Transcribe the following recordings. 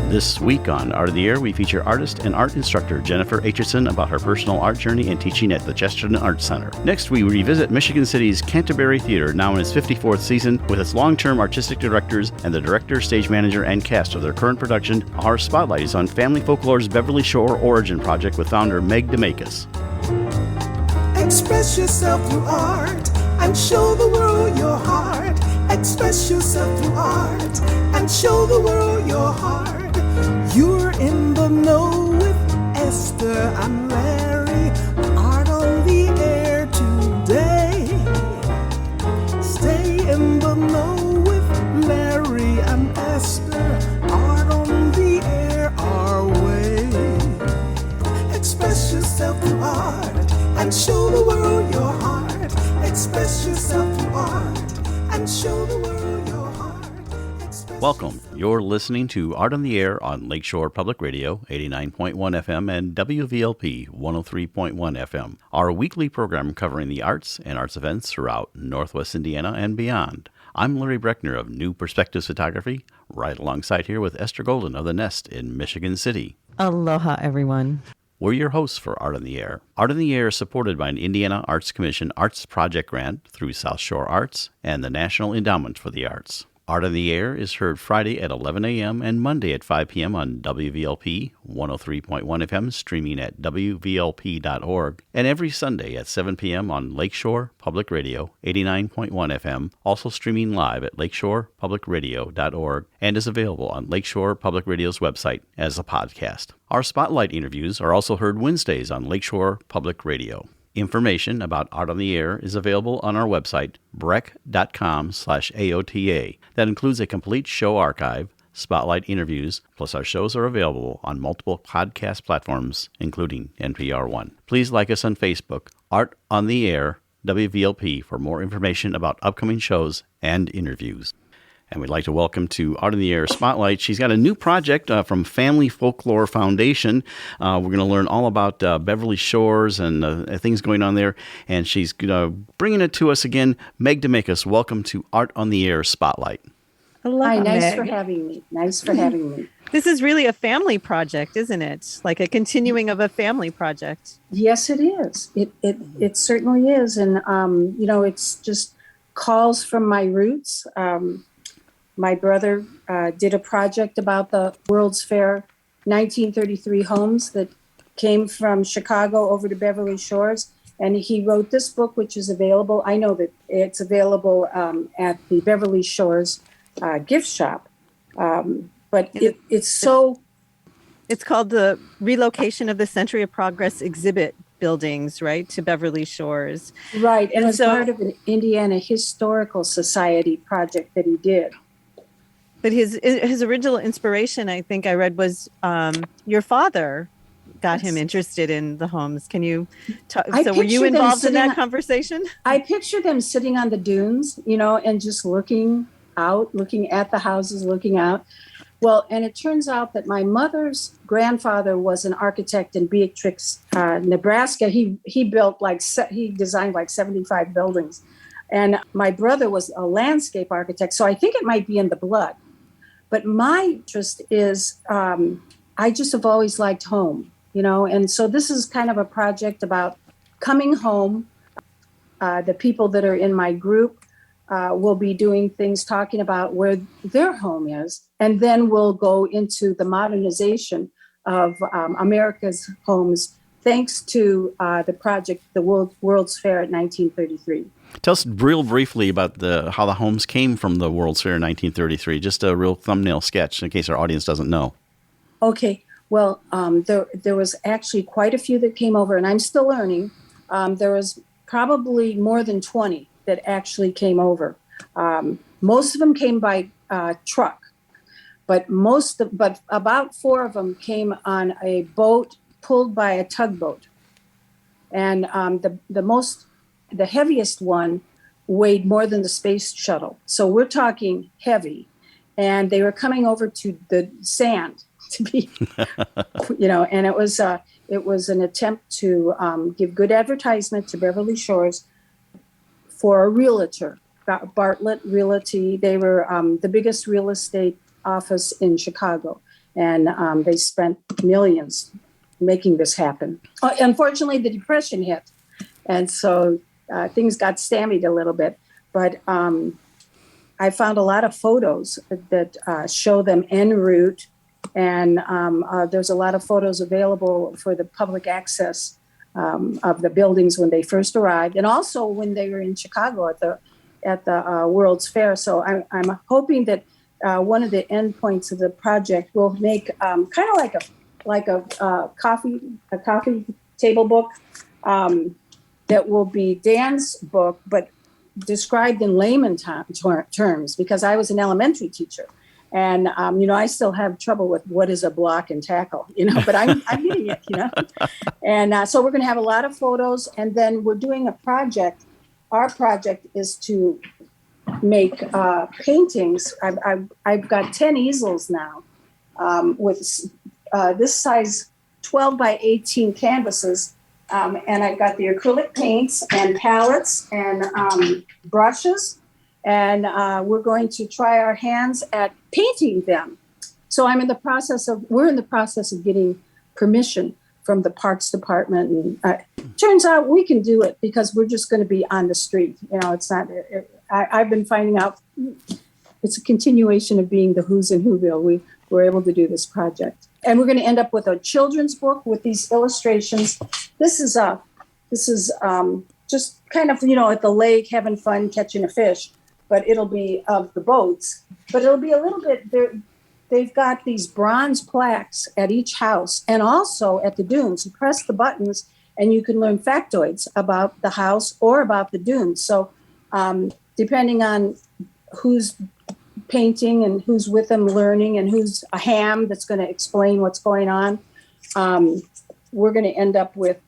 This week on Art of the Air, we feature artist and art instructor Jennifer Aitchison about her personal art journey and teaching at the Chesterton Art Center. Next, we revisit Michigan City's Canterbury Theater, now in its 54th season, with its long-term artistic directors and the director, stage manager, and cast of their current production. Our spotlight is on Family Folklore's Beverly Shore Origin Project with founder Meg Demakas. Express yourself through art and show the world your heart. Express yourself through art and show the world your heart. You're in the know with Esther and Larry. Art on the air today. Stay in the know with Larry and Esther. Art on the air our way. Express yourself through art and show the world your heart. Express yourself through art and show the world your heart. Welcome. You're listening to Art on the Air on Lakeshore Public Radio, 89.1 FM and WVLP 103.1 FM, our weekly program covering the arts and arts events throughout Northwest Indiana and beyond. I'm Larry Breckner of New Perspectives Photography, right alongside here with Esther Golden of The Nest in Michigan City. Aloha, everyone. We're your hosts for Art on the Air. Art on the Air is supported by an Indiana Arts Commission Arts Project Grant through South Shore Arts and the National Endowment for the Arts. Art on the Air is heard Friday at 11 a.m. and Monday at 5 p.m. on WVLP 103.1 FM, streaming at WVLP.org, and every Sunday at 7 p.m. on Lakeshore Public Radio 89.1 FM, also streaming live at lakeshorepublicradio.org, and is available on Lakeshore Public Radio's website as a podcast. Our spotlight interviews are also heard Wednesdays on Lakeshore Public Radio. Information about Art on the Air is available on our website, breck.com/AOTA. That includes a complete show archive, spotlight interviews, plus our shows are available on multiple podcast platforms, including NPR One. Please like us on Facebook, Art on the Air, WVLP, for more information about upcoming shows and interviews. And we'd like to welcome to Art on the Air Spotlight. She's got a new project from Family Folklore Foundation. We're going to learn all about Beverly Shores and things going on there. And she's bringing it to us again. Meg Demakas, welcome to Art on the Air Spotlight. Hello, Hi, nice Meg. for having me. Nice for having me. This is really a family project, isn't it? Like a continuing of a family project. Yes, it is. It certainly is. And, it's just calls from my roots. My brother did a project about the World's Fair 1933 homes that came from Chicago over to Beverly Shores. And he wrote this book, which is available. I know that it's available at the Beverly Shores gift shop. But it's so... It's called the Relocation of the Century of Progress exhibit buildings, right, to Beverly Shores. Right. And it's so, part of an Indiana Historical Society project that he did. But his original inspiration, I think I read, was your father got him interested in the homes. Can you talk? So were you involved in that conversation? I picture them sitting on the dunes, and just looking out, looking at the houses, looking out. Well, and it turns out that my mother's grandfather was an architect in Beatrix, Nebraska. He designed like 75 buildings. And my brother was a landscape architect. So I think it might be in the blood. But my interest is, I just have always liked home, and so this is kind of a project about coming home. The people that are in my group will be doing things, talking about where their home is, and then we'll go into the modernization of America's homes, thanks to the project, the World's Fair at 1933. Tell us real briefly about how the homes came from the World's Fair in 1933. Just a real thumbnail sketch in case our audience doesn't know. Okay. Well, there was actually quite a few that came over, and I'm still learning. There was probably more than 20 that actually came over. Most of them came by truck, but about 4 of them came on a boat pulled by a tugboat. And the heaviest one weighed more than the space shuttle. So we're talking heavy. And they were coming over to the sand to be, and it was an attempt to give good advertisement to Beverly Shores for a realtor, Bartlett Realty. They were the biggest real estate office in Chicago. And they spent millions making this happen. Unfortunately, the Depression hit. And so things got stymied a little bit. But I found a lot of photos that show them en route. And there's a lot of photos available for the public access of the buildings when they first arrived, and also when they were in Chicago at the World's Fair. So I'm hoping that one of the endpoints of the project will make kind of like a coffee table book that will be Dan's book, but described in layman terms, because I was an elementary teacher. And, I still have trouble with what is a block and tackle, but I'm getting it, And so we're going to have a lot of photos. And then we're doing a project. Our project is to make paintings. I've got 10 easels now with this size 12 by 18 canvases. And I've got the acrylic paints and palettes and brushes. And we're going to try our hands at painting them. So we're in the process of getting permission from the Parks Department. And turns out we can do it because we're just going to be on the street. It's not, I've been finding out it's a continuation of being the Who's in Whoville. We were able to do this project. And we're going to end up with a children's book with these illustrations. This is just kind of, at the lake, having fun, catching a fish. But it'll be of the boats. But it'll be a little bit, they've got these bronze plaques at each house and also at the dunes. You press the buttons and you can learn factoids about the house or about the dunes. So depending on who's painting and who's with them learning and who's a ham that's going to explain what's going on, we're going to end up with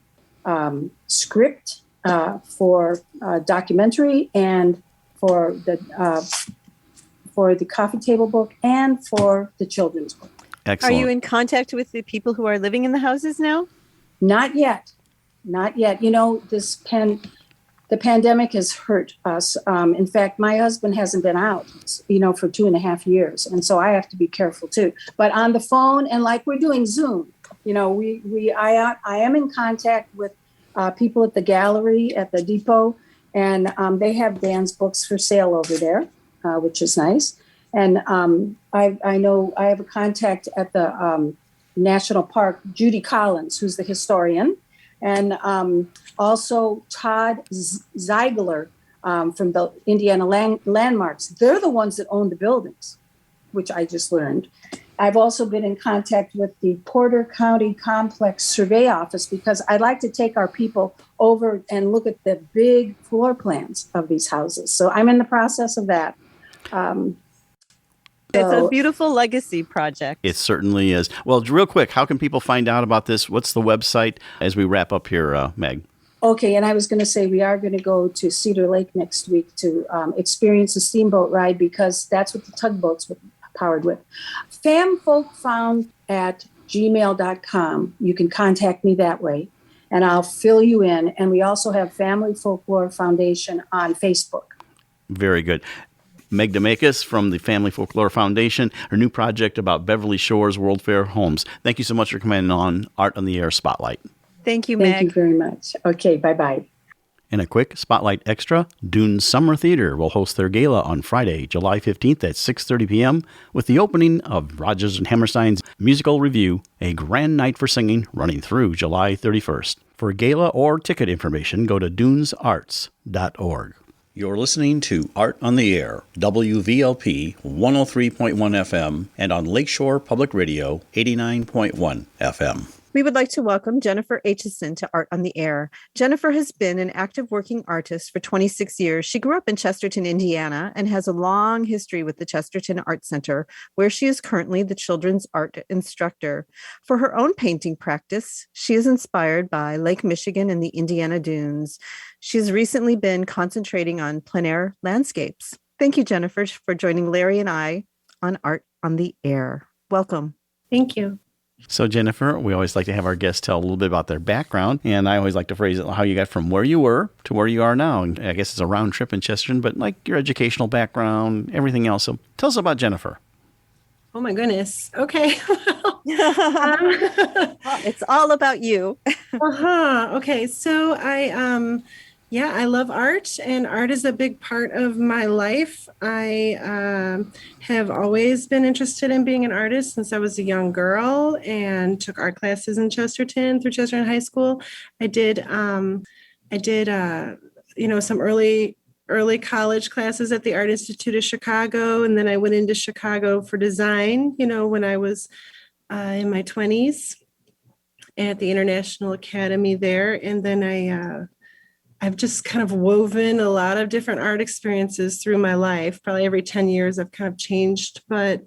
script for documentary and for the coffee table book and for the children's book. Excellent. Are you in contact with the people who are living in the houses now? Not yet. The pandemic has hurt us. In fact, my husband hasn't been out, for 2.5 years. And so I have to be careful too. But on the phone and like we're doing Zoom, I am in contact with people at the gallery at the depot. And they have Dan's books for sale over there, which is nice. And I know I have a contact at the National Park, Judy Collins, who's the historian, and also Todd Ziegler from the Indiana Landmarks. They're the ones that own the buildings, which I just learned. I've also been in contact with the Porter County Complex Survey Office because I'd like to take our people over and look at the big floor plans of these houses. So I'm in the process of that. It's a beautiful legacy project. It certainly is. Well, real quick, how can people find out about this? What's the website as we wrap up here, Meg? Okay, and I was going to say we are going to go to Cedar Lake next week to experience a steamboat ride because that's what the tugboats were powered with. famfolkfound@gmail.com. You can contact me that way, and I'll fill you in. And we also have Family Folklore Foundation on Facebook. Very good. Meg Demakas from the Family Folklore Foundation, her new project about Beverly Shores World Fair homes. Thank you so much for coming on Art on the Air Spotlight. Thank you, Meg. Thank you very much. Okay, bye-bye. And a quick Spotlight Extra, Dunes Summer Theater will host their gala on Friday, July 15th at 6:30 p.m. with the opening of Rodgers and Hammerstein's musical review, A Grand Night for Singing, running through July 31st. For gala or ticket information, go to dunesarts.org. You're listening to Art on the Air, WVLP 103.1 FM, and on Lakeshore Public Radio 89.1 FM. We would like to welcome Jennifer Aitchison to Art on the Air. Jennifer has been an active working artist for 26 years. She grew up in Chesterton, Indiana, and has a long history with the Chesterton Art Center, where she is currently the children's art instructor. For her own painting practice, she is inspired by Lake Michigan and the Indiana Dunes. She has recently been concentrating on plein air landscapes. Thank you, Jennifer, for joining Larry and I on Art on the Air. Welcome. Thank you. So, Jennifer, we always like to have our guests tell a little bit about their background, and I always like to phrase it how you got from where you were to where you are now. And I guess it's a round trip in Chesterton, but like your educational background, everything else. So tell us about Jennifer. Oh my goodness. Okay. It's all about you. Okay. So yeah, I love art, and art is a big part of my life. I have always been interested in being an artist since I was a young girl and took art classes in Chesterton through Chesterton High School. I did some early college classes at the Art Institute of Chicago, and then I went into Chicago for design, when I was in my 20s at the International Academy there. And then I've just kind of woven a lot of different art experiences through my life. Probably every 10 years I've kind of changed, but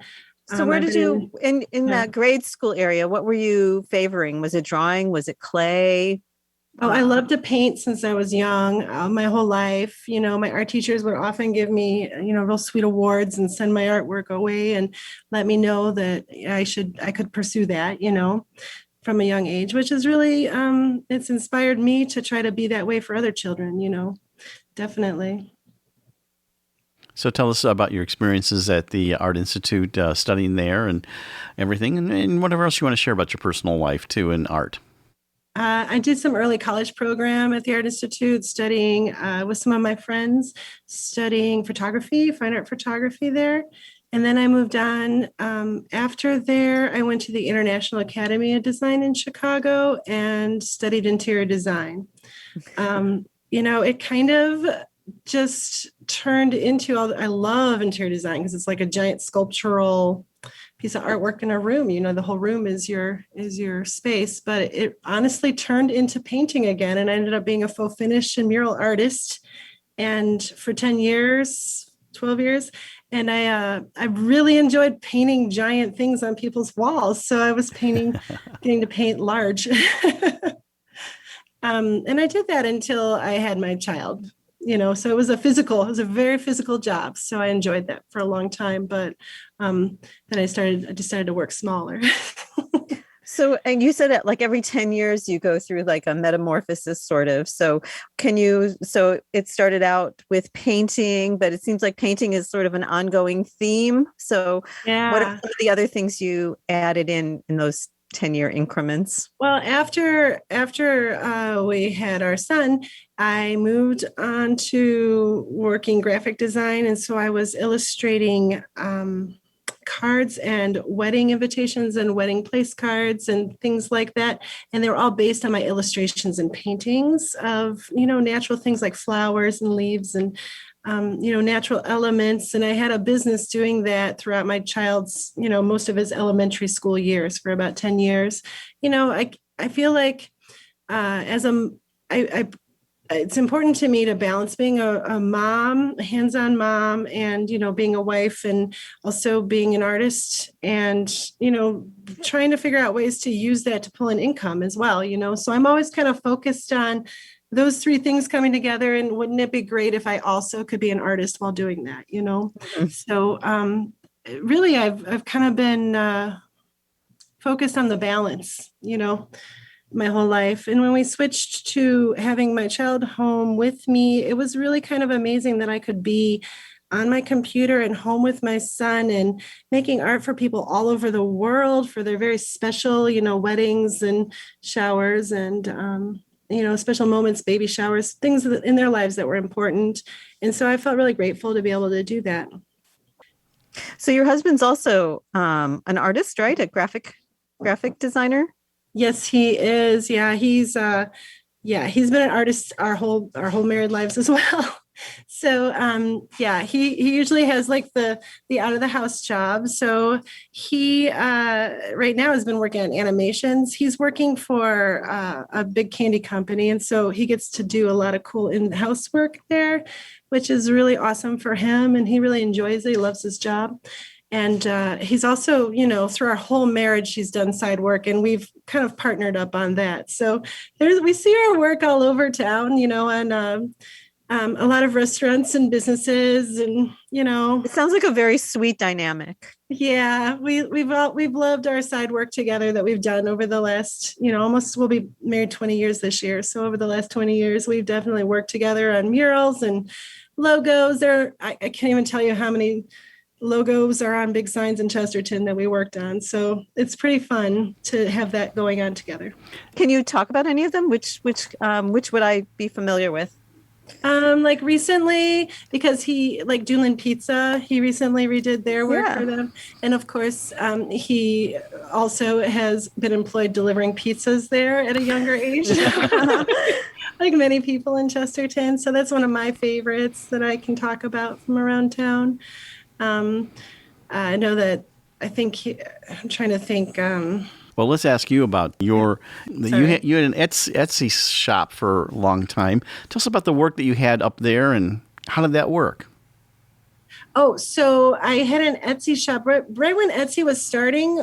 So where did you in yeah. that grade school area, what were you favoring? Was it drawing? Was it clay? Oh, I love to paint since I was young, my whole life. My art teachers would often give me, real sweet awards and send my artwork away and let me know that I could pursue that, from a young age, which is really, it's inspired me to try to be that way for other children, definitely. So tell us about your experiences at the Art Institute, studying there and everything, and whatever else you want to share about your personal life too in art. I did some early college program at the Art Institute, studying with some of my friends, studying photography, fine art photography there. And then I moved on. After there, I went to the International Academy of Design in Chicago and studied interior design. It kind of just turned into I love interior design because it's like a giant sculptural piece of artwork in a room. The whole room is your space, but it honestly turned into painting again. And I ended up being a faux finish and mural artist. And for 10 years, 12 years. And I really enjoyed painting giant things on people's walls. So I was getting to paint large. And I did that until I had my child. So it was a very physical job. So I enjoyed that for a long time, but then I decided to work smaller. So, and you said that like every 10 years you go through like a metamorphosis sort of. So so it started out with painting, but it seems like painting is sort of an ongoing theme. So Yeah. What are some of the other things you added in those 10-year increments? Well, after we had our son, I moved on to working graphic design. And so I was illustrating cards and wedding invitations and wedding place cards and things like that. And they were all based on my illustrations and paintings of, natural things like flowers and leaves and natural elements. And I had a business doing that throughout my child's, most of his elementary school years for about 10 years. I feel like it's important to me to balance being a mom, a hands-on mom, and, being a wife and also being an artist and, trying to figure out ways to use that to pull in income as well, So I'm always kind of focused on those three things coming together. And wouldn't it be great if I also could be an artist while doing that, Mm-hmm. So really, I've kind of been focused on the balance, my whole life. And when we switched to having my child home with me, it was really kind of amazing that I could be on my computer and home with my son and making art for people all over the world for their very special, weddings and showers and, special moments, baby showers, things in their lives that were important. And so I felt really grateful to be able to do that. So your husband's also an artist, right? A graphic designer? Yes, he is. Yeah, he's been an artist our whole married lives as well. So he usually has like the out of the house job. So he right now has been working on animations. He's working for a big candy company, and so he gets to do a lot of cool in-house work there, which is really awesome for him. And he really enjoys it. He loves his job. And he's also, through our whole marriage, he's done side work, and we've kind of partnered up on that. So we see our work all over town, and a lot of restaurants and businesses, and it sounds like a very sweet dynamic. Yeah, we've loved our side work together that we've done over the last, we'll be married 20 years this year. So over the last 20 years, we've definitely worked together on murals and logos. I can't even tell you how many logos are on big signs in Chesterton that we worked on. So it's pretty fun to have that going on together. Can you talk about any of them? Which would I be familiar with? Like recently, because he like Doolin Pizza, he recently redid their work for them. And of course, he also has been employed delivering pizzas there at a younger age, like many people in Chesterton. So that's one of my favorites that I can talk about from around town. I know that I'm trying to think. Well, let's ask you about you had an Etsy shop for a long time. Tell us about the work that you had up there and how did that work? Oh, so I had an Etsy shop right when Etsy was starting.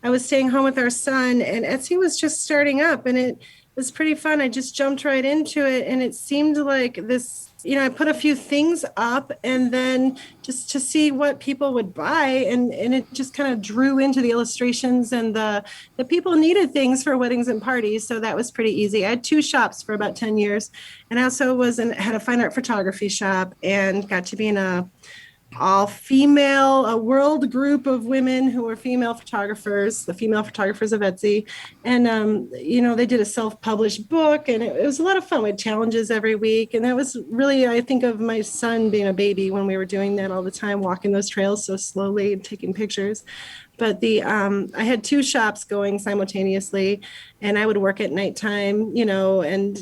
I was staying home with our son and Etsy was just starting up and it was pretty fun. I just jumped right into it and it seemed like this, I put a few things up and then just to see what people would buy and it just kind of drew into the illustrations and the people needed things for weddings and parties. So that was pretty easy. I had 2 shops for about 10 years and I also had a fine art photography shop and got to be in a world group of women who were female photographers, the female photographers of Etsy. And, they did a self-published book and it was a lot of fun. We had challenges every week. And that was really, I think of my son being a baby when we were doing that all the time, walking those trails so slowly and taking pictures. But I had 2 shops going simultaneously and I would work at nighttime, and,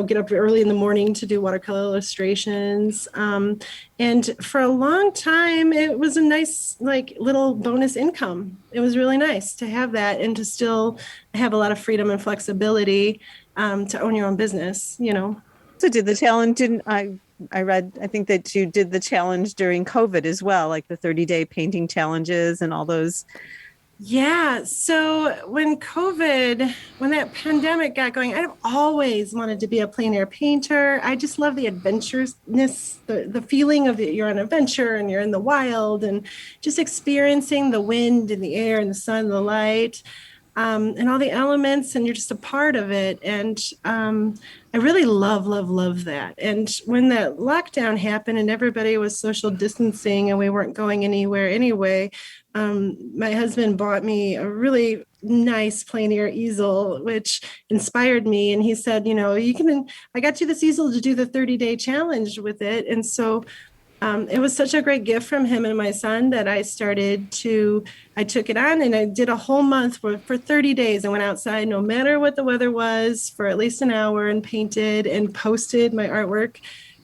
get up early in the morning to do watercolor illustrations. And for a long time, it was a nice, little bonus income. It was really nice to have that and to still have a lot of freedom and flexibility to own your own business, So did the challenge, I think that you did the challenge during COVID as well, like the 30-day painting challenges and all those. Yeah. So when that pandemic got going, I've always wanted to be a plein air painter. I just love the adventurousness, the feeling of you're on an adventure and you're in the wild and just experiencing the wind and the air and the sun, and the light. And all the elements, and you're just a part of it. And I really love that. And when that lockdown happened and everybody was social distancing and we weren't going anywhere anyway, my husband bought me a really nice plein air easel, which inspired me. And he said, I got you this easel to do the 30-day challenge with it. And so it was such a great gift from him and my son that I took it on and I did a whole month for 30 days. I went outside no matter what the weather was for at least an hour and painted and posted my artwork,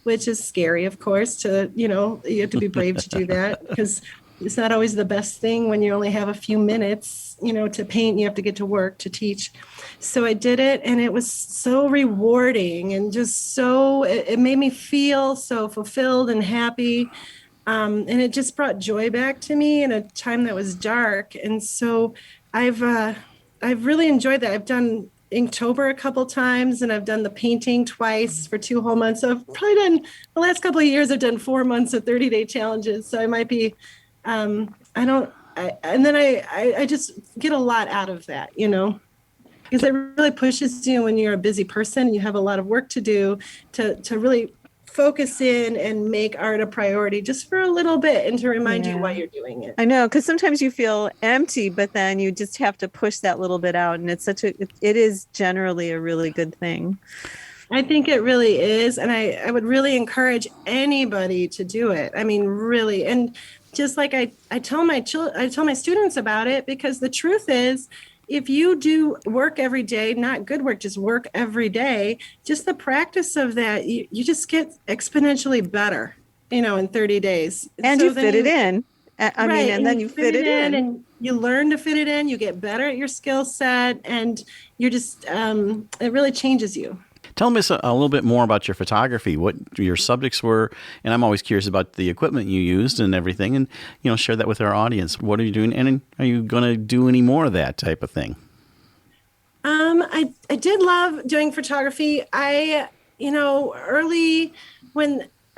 which is scary, of course, you have to be brave to do that because it's not always the best thing when you only have a few minutes, to paint. You have to get to work to teach. So I did it and it was so rewarding and just it made me feel so fulfilled and happy. And it just brought joy back to me in a time that was dark. And so I've really enjoyed that. I've done Inktober a couple times and I've done the painting twice for 2 whole months. So I've probably done the last couple of years, I've done 4 months of 30-day challenges. So I might be, I just get a lot out of that, because it really pushes you when you're a busy person, you have a lot of work to do to really focus in and make art a priority just for a little bit and to remind you why you're doing it. I know, because sometimes you feel empty, but then you just have to push that little bit out. And it is generally a really good thing. I think it really is. And I would really encourage anybody to do it. I mean, really. And just like I tell my students about it, because the truth is, if you do work every day, not good work, just work every day, just the practice of that, you just get exponentially better, in 30 days. And so you fit it in. And then you fit it in. And you learn to fit it in. You get better at your skill set. And you're just, it really changes you. Tell us a little bit more about your photography, what your subjects were, and I'm always curious about the equipment you used and everything, and share that with our audience. What are you doing, and are you going to do any more of that type of thing? I did love doing photography.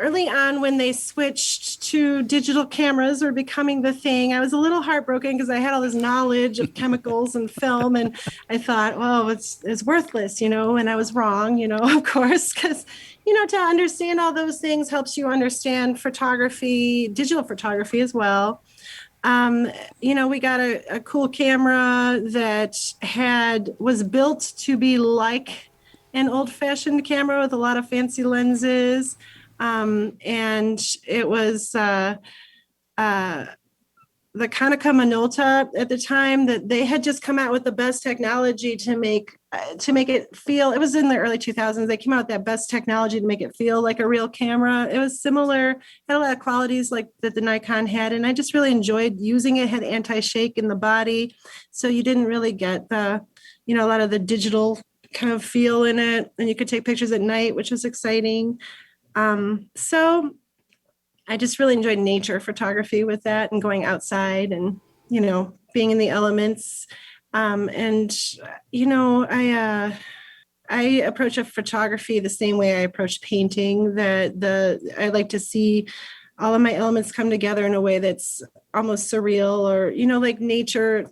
Early on when they switched to digital cameras were becoming the thing, I was a little heartbroken because I had all this knowledge of chemicals and film, and I thought, well, it's worthless, and I was wrong, of course, because to understand all those things helps you understand photography, digital photography as well. We got a cool camera that was built to be like an old-fashioned camera with a lot of fancy lenses. And it was the Konica Minolta at the time, that they had just come out with the best technology to make it feel. It was in the early 2000s. They came out with that best technology to make it feel like a real camera. It was similar, had a lot of qualities like that the Nikon had, and I just really enjoyed using it. It had anti-shake in the body, so you didn't really get the, a lot of the digital kind of feel in it, and you could take pictures at night, which was exciting. So I just really enjoyed nature photography with that, and going outside and, being in the elements. I approach a photography the same way I approach painting, I like to see all of my elements come together in a way that's almost surreal, or, like nature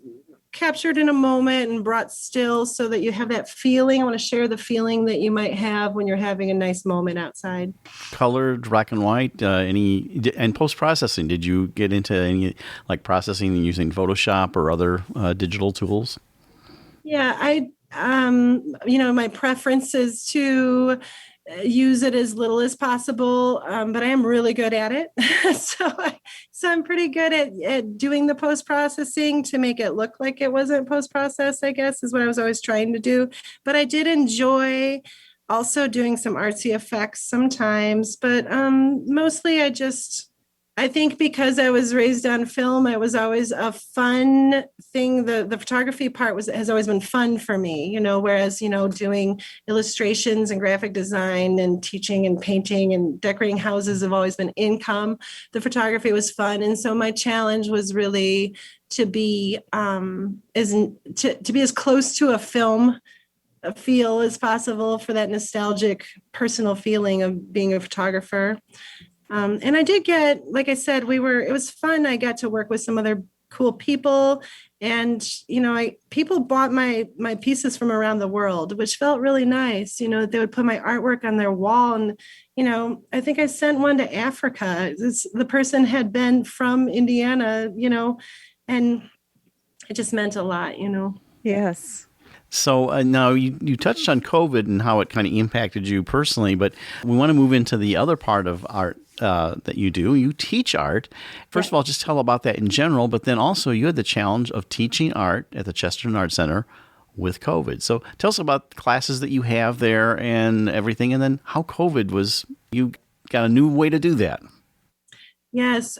captured in a moment and brought still, so that you have that feeling. I want to share the feeling that you might have when you're having a nice moment outside. Colored, black and white, and post-processing. Did you get into any processing using Photoshop or other digital tools? Yeah, my preference is to use it as little as possible, but I am really good at it. So I'm pretty good at doing the post-processing to make it look like it wasn't post-processed, I guess, is what I was always trying to do. But I did enjoy also doing some artsy effects sometimes, but mostly I think because I was raised on film, it was always a fun thing. The photography part has always been fun for me, whereas, doing illustrations and graphic design and teaching and painting and decorating houses have always been income. The photography was fun. And so my challenge was really to be as close to a film feel as possible, for that nostalgic personal feeling of being a photographer. And I did get, like I said, it was fun. I got to work with some other cool people, and, people bought my pieces from around the world, which felt really nice. They would put my artwork on their wall, and, I think I sent one to Africa. The person had been from Indiana, and it just meant a lot, Yes. So now you touched on COVID and how it kind of impacted you personally, but we want to move into the other part of art that you do. You teach art. First of all, just tell about that in general, but then also you had the challenge of teaching art at the Chesterton Art Center with COVID. So tell us about the classes that you have there and everything, and then how COVID was, you got a new way to do that. Yes.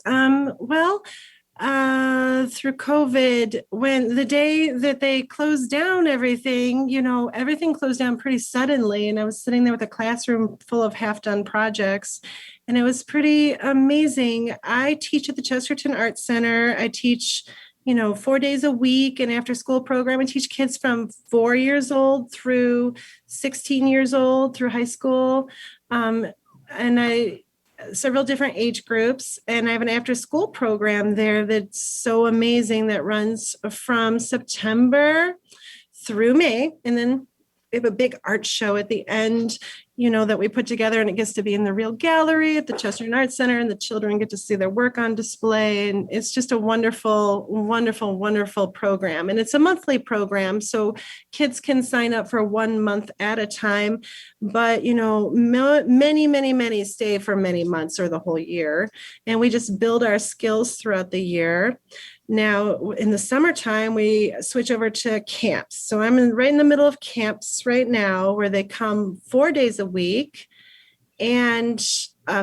Through COVID, when the day that they closed down everything, everything closed down pretty suddenly. And I was sitting there with a classroom full of half-done projects, and it was pretty amazing. I teach at the Chesterton Art Center. I teach, 4 days a week, an after-school program. I teach kids from 4 years old through 16 years old through high school. Several different age groups, and I have an after-school program there that's so amazing, that runs from September through May, and then we have a big art show at the end, that we put together, and it gets to be in the real gallery at the Chesterton Art Center, and the children get to see their work on display, and it's just a wonderful, wonderful, wonderful program. And it's a monthly program, so kids can sign up for 1 month at a time, but many, many, many stay for many months or the whole year, and we just build our skills throughout the year. Now, in the summertime, we switch over to camps. So I'm right in the middle of camps right now, where they come 4 days a week, and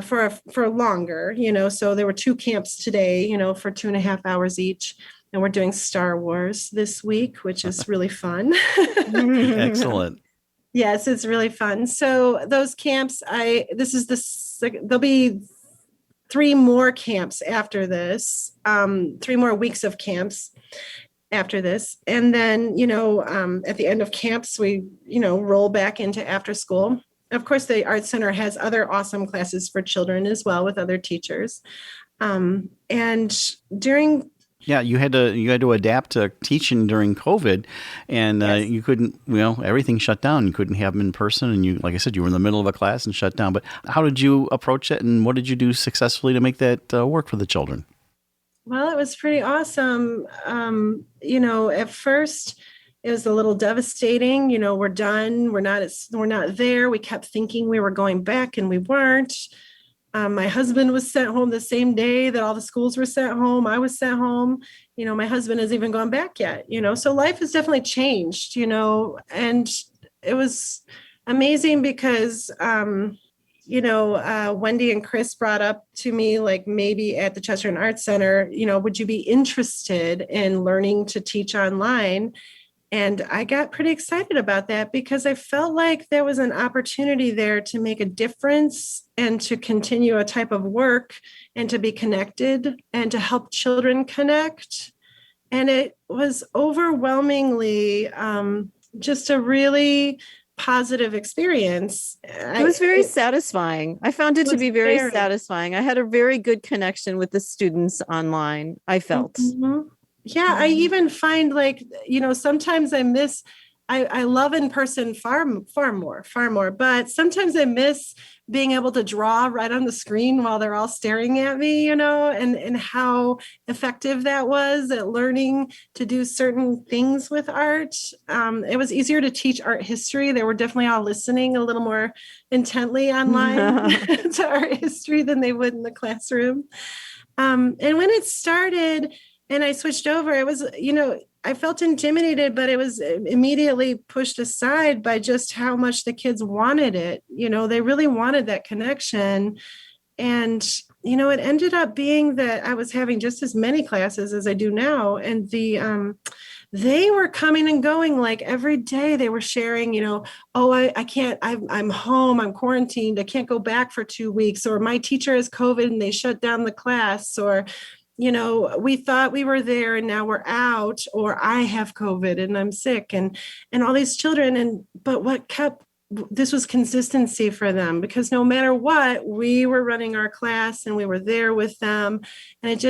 for longer, so there were 2 camps today, for 2.5 hours each. And we're doing Star Wars this week, which is really fun. Excellent. Yes, it's really fun. So those camps, there'll be 3 more camps after this, 3 more weeks of camps after this. And then, at the end of camps, we, roll back into after school. Of course, the Art Center has other awesome classes for children as well with other teachers. And during Yeah, you had to adapt to teaching during COVID, and Yes. you couldn't. Everything shut down. You couldn't have them in person, and you, like I said, you were in the middle of a class and shut down. But how did you approach it, and what did you do successfully to make that work for the children? Well, it was pretty awesome. At first it was a little devastating. We're done. We're not there. We kept thinking we were going back and we weren't. My husband was sent home the same day that all the schools were sent home. I was sent home. My husband hasn't even gone back yet, so life has definitely changed, and it was amazing because, Wendy and Chris brought up to me, like, maybe at the Chesterton Art Center, would you be interested in learning to teach online? And I got pretty excited about that because I felt like there was an opportunity there to make a difference and to continue a type of work and to be connected and to help children connect. And it was overwhelmingly just a really positive experience. It was very satisfying. I found it to be very satisfying. I had a very good connection with the students online, I felt. Mm-hmm. Yeah, I even find, like, sometimes I love in person far more, but sometimes I miss being able to draw right on the screen while they're all staring at me, and how effective that was at learning to do certain things with art. It was easier to teach art history. They were definitely all listening a little more intently online to art history than they would in the classroom. And when it started, and I switched over, it was, I felt intimidated, but it was immediately pushed aside by just how much the kids wanted it. They really wanted that connection. And, it ended up being that I was having just as many classes as I do now. And they were coming and going, like, every day. They were sharing, oh, I can't, I'm home, I'm quarantined, I can't go back for 2 weeks, or my teacher has COVID and they shut down the class, or we thought we were there and now we're out, or I have COVID and I'm sick, and all these children. But this was consistency for them, because no matter what, we were running our class and we were there with them. And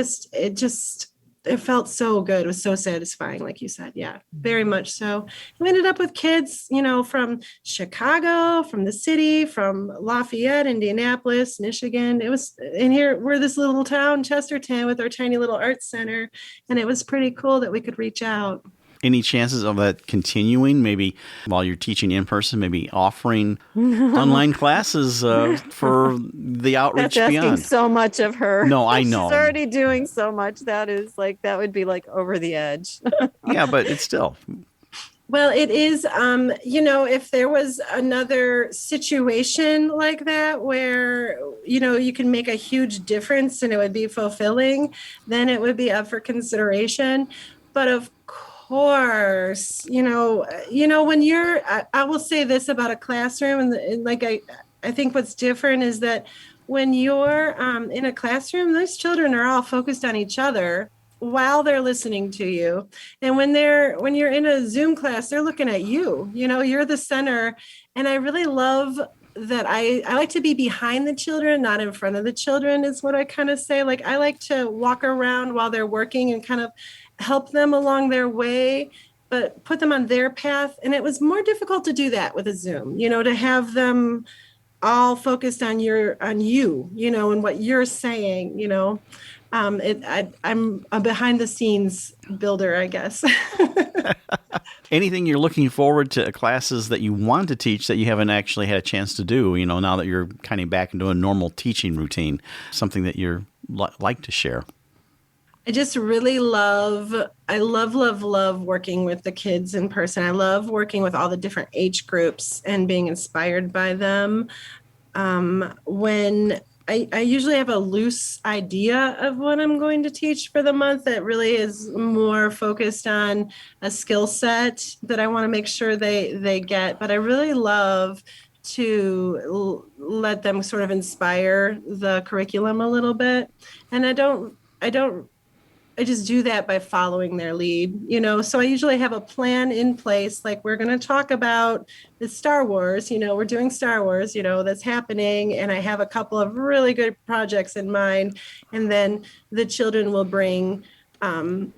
it felt so good. It was so satisfying, like you said. Yeah, very much so. We ended up with kids, from Chicago, from the city, from Lafayette, Indianapolis, Michigan. It was, and here we're this little town, Chesterton, with our tiny little art center. And it was pretty cool that we could reach out. Any chances of that continuing, maybe while you're teaching in person, maybe offering online classes for the outreach That's asking beyond? so much of her. No, I know. She's already doing so much. That would be like over the edge. Yeah, but it's still. Well, it is, if there was another situation like that where, you can make a huge difference and it would be fulfilling, then it would be up for consideration. But of course, when I will say this about a classroom, and like, I think what's different is that when you're in a classroom, those children are all focused on each other while they're listening to you. And when you're in a Zoom class, they're looking at you, you're the center. And I really love that. I like to be behind the children, not in front of the children, is what I kind of say. Like, I like to walk around while they're working and kind of help them along their way, but put them on their path. And it was more difficult to do that with a Zoom, to have them all focused on you, and what you're saying, I'm a behind the scenes builder, I guess. Anything you're looking forward to, classes that you want to teach that you haven't actually had a chance to do, now that you're kind of back into a normal teaching routine, something that you're like to share? I just really love working with the kids in person. I love working with all the different age groups and being inspired by them. When I usually have a loose idea of what I'm going to teach for the month that really is more focused on a skill set that I want to make sure they get. But I really love to let them sort of inspire the curriculum a little bit. And I don't just do that by following their lead, So I usually have a plan in place, like we're going to talk about the Star Wars, we're doing Star Wars, that's happening. And I have a couple of really good projects in mind. And then the children will bring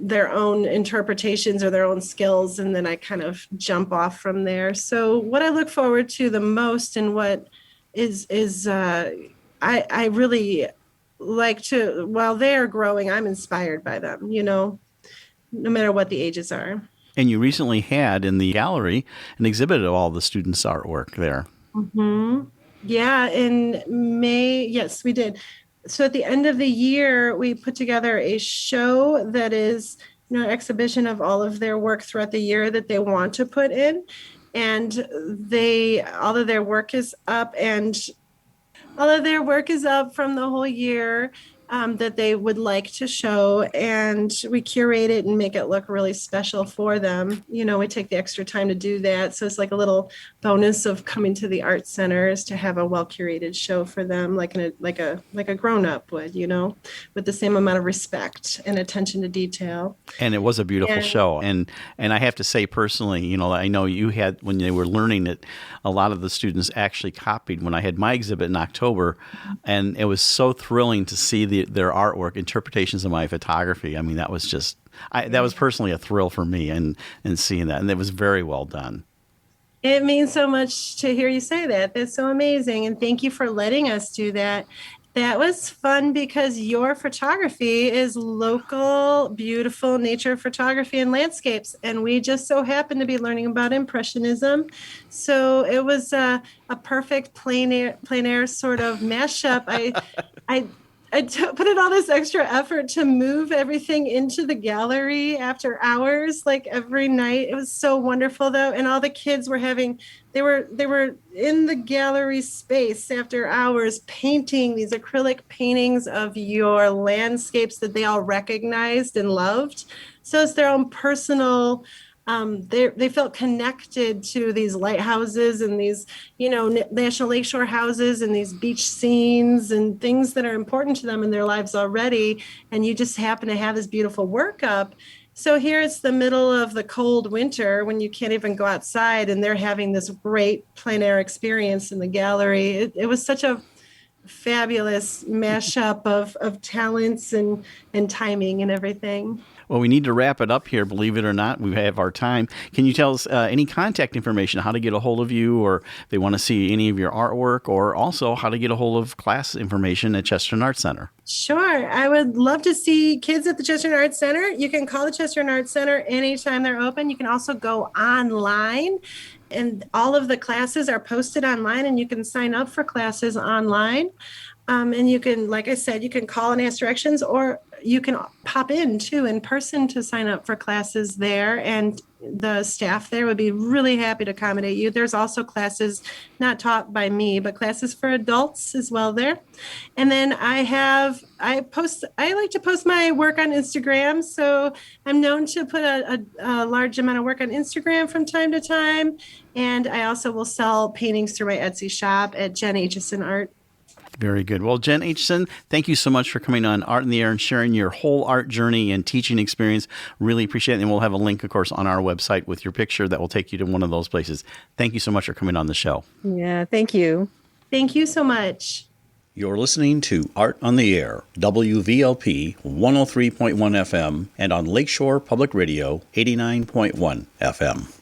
their own interpretations or their own skills. And then I kind of jump off from there. So what I look forward to the most and what is I really like to, while they're growing, I'm inspired by them, no matter what the ages are. And you recently had in the gallery an exhibit of all the students' artwork there. Mm-hmm. Yeah, in May, yes, we did. So at the end of the year, we put together a show that is, exhibition of all of their work throughout the year that they want to put in. And all of their work is up, and all of their work is up from the whole year that they would like to show, and we curate it and make it look really special for them. We take the extra time to do that. So it's like a little bonus of coming to the art centers to have a well-curated show for them, like a grown-up would, with the same amount of respect and attention to detail. And it was a beautiful show. And I have to say personally, I know you had, when they were learning it, a lot of the students actually copied when I had my exhibit in October, and it was so thrilling to see their artwork, interpretations of my photography. I mean, that was just, that was personally a thrill for me and seeing that. And it was very well done. It means so much to hear you say that. That's so amazing. And thank you for letting us do that. That was fun because your photography is local, beautiful nature photography and landscapes. And we just so happened to be learning about Impressionism. So it was a perfect plein air sort of mashup. I put in all this extra effort to move everything into the gallery after hours, like every night. It was so wonderful though. And all the kids were they were in the gallery space after hours painting these acrylic paintings of your landscapes that they all recognized and loved. So it's their own personal, they felt connected to these lighthouses and these, National Lakeshore houses and these beach scenes and things that are important to them in their lives already. And you just happen to have this beautiful work up. So here it's the middle of the cold winter when you can't even go outside, and they're having this great plein air experience in the gallery. It was such a fabulous mashup of talents and timing and everything. Well, we need to wrap it up here. Believe it or not, we have our time. Can you tell us any contact information, how to get a hold of you, or if they want to see any of your artwork, or also how to get a hold of class information at Chesterton Art Center? Sure. I would love to see kids at the Chesterton Art Center. You can call the Chesterton Art Center anytime they're open. You can also go online, and all of the classes are posted online, and you can sign up for classes online. And you can, like I said, you can call and ask directions, or you can pop in too in person to sign up for classes there. And the staff there would be really happy to accommodate you. There's also classes not taught by me, but classes for adults as well there. And then I like to post my work on Instagram. So I'm known to put a large amount of work on Instagram from time to time. And I also will sell paintings through my Etsy shop at Jen Aitchison Art. Very good. Well, Jen Aitchison, thank you so much for coming on Art in the Air and sharing your whole art journey and teaching experience. Really appreciate it. And we'll have a link, of course, on our website with your picture that will take you to one of those places. Thank you so much for coming on the show. Yeah, thank you. Thank you so much. You're listening to Art on the Air, WVLP 103.1 FM, and on Lakeshore Public Radio 89.1 FM.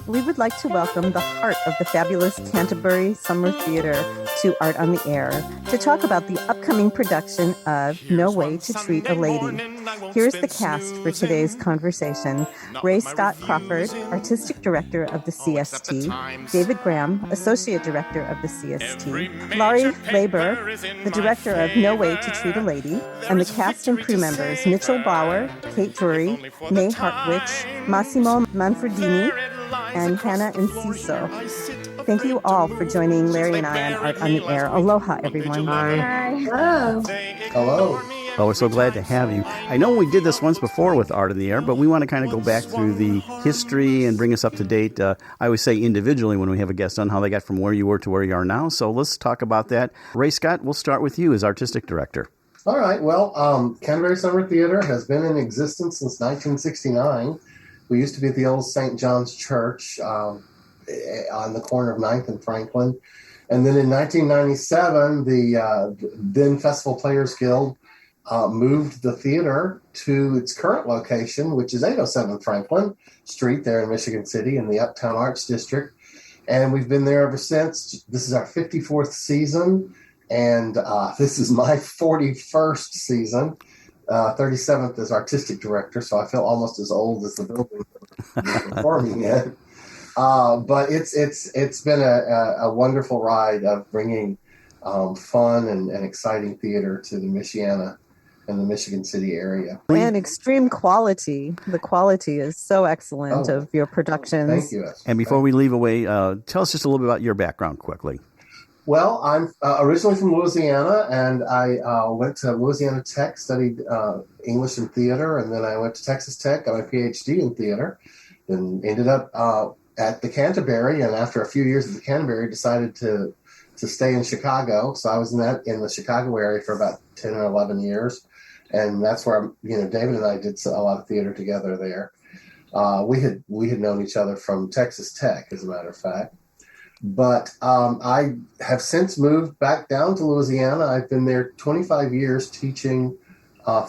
We would like to welcome the heart of the fabulous Canterbury Summer Theater to Art on the Air to talk about the upcoming production of No Way to Treat a Lady. Here's the cast for today's conversation. Ray Scott Crawford, Artistic Director of the CST, David Graham, Associate Director of the CST, Laurie Laber, the Director of No Way to Treat a Lady, and the cast and crew members Mitchell Bauer, Kate Drury, May Hartwich, Massimo Manfredini, and Hannah Enciso. Thank you all for joining Larry and I on Art on the Air. Aloha, everyone. Hi. Hello. Hello. Well, we're so glad to have you. I know we did this once before with Art in the Air, but we want to kind of go back through the history and bring us up to date. I always say individually when we have a guest on how they got from where you were to where you are now. So let's talk about that. Ray Scott, we'll start with you as artistic director. All right. Well, Canterbury Summer Theater has been in existence since 1969. We used to be at the old St. John's Church on the corner of 9th and Franklin. And then in 1997, the then Festival Players Guild moved the theater to its current location, which is 807 Franklin Street there in Michigan City in the Uptown Arts District. And we've been there ever since. This is our 54th season, and this is my 41st season. 37th as artistic director, so I feel almost as old as the building that we're performing in. But it's been a wonderful ride of bringing fun and exciting theater to the Michiana and the Michigan City area. And extreme quality. The quality is so excellent of your productions. Thank you. And before we leave away, tell us just a little bit about your background quickly. Well, I'm originally from Louisiana, and I went to Louisiana Tech, studied English and theater, and then I went to Texas Tech, got my PhD in theater, and ended up at the Canterbury, and after a few years at the Canterbury, decided to stay in Chicago. So I was in the Chicago area for about 10 or 11 years, and that's where David and I did a lot of theater together there. We had known each other from Texas Tech, as a matter of fact. But I have since moved back down to Louisiana. I've been there 25 years teaching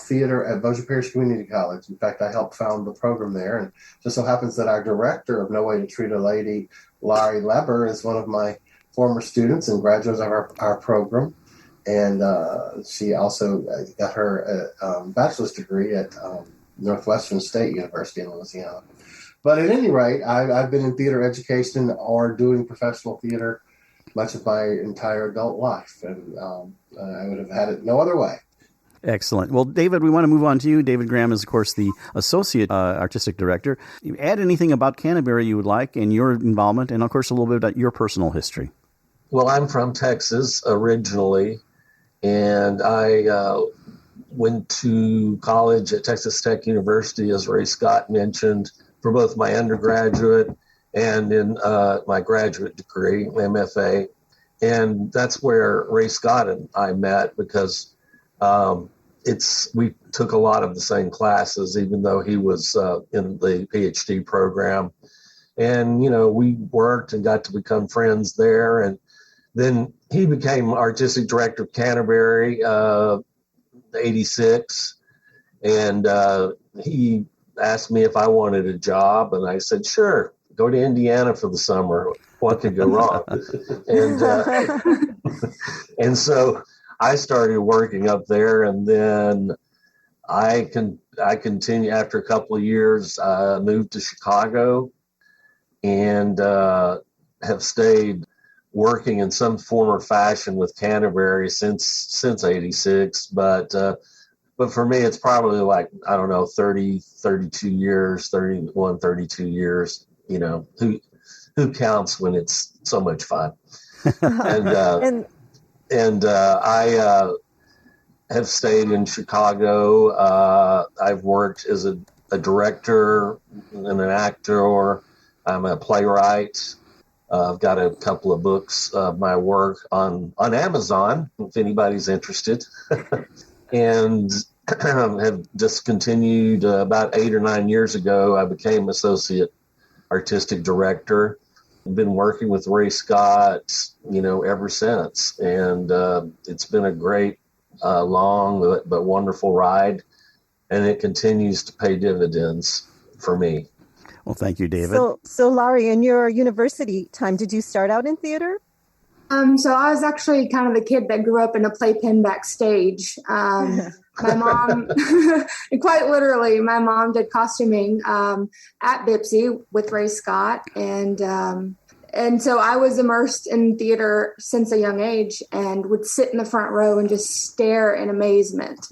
theater at Bossier Parish Community College. In fact, I helped found the program there. And just so happens that our director of No Way to Treat a Lady, Laurie Leber, is one of my former students and graduates of our program. And she also got her bachelor's degree at Northwestern State University in Louisiana. But at any rate, I've been in theater education or doing professional theater much of my entire adult life. And I would have had it no other way. Excellent. Well, David, we want to move on to you. David Graham is, of course, the Associate Artistic Director. Add anything about Canterbury you would like and your involvement, and, of course, a little bit about your personal history. Well, I'm from Texas originally, and I went to college at Texas Tech University, as Ray Scott mentioned, for both my undergraduate and in my graduate degree, MFA. And that's where Ray Scott and I met because we took a lot of the same classes, even though he was in the PhD program. And, we worked and got to become friends there. And then he became artistic director of Canterbury, 86. And he asked me if I wanted a job, and I said, sure, go to Indiana for the summer. What could go wrong? And so I started working up there, and then I continued after a couple of years, moved to Chicago and have stayed working in some form or fashion with Canterbury since 86. But for me, it's probably 32 years. Who counts when it's so much fun? And I have stayed in Chicago. I've worked as a director and an actor. I'm a playwright. I've got a couple of books of my work on Amazon, if anybody's interested. And have just continued. About 8 or 9 years ago, I became associate artistic director. I've been working with Ray Scott, ever since. And it's been a great, long but wonderful ride. And it continues to pay dividends for me. Well, thank you, David. So Laurie, in your university time, did you start out in theater? So I was actually kind of the kid that grew up in a playpen backstage. My mom, quite literally, my mom did costuming at Bipsy with Ray Scott. And so I was immersed in theater since a young age and would sit in the front row and just stare in amazement.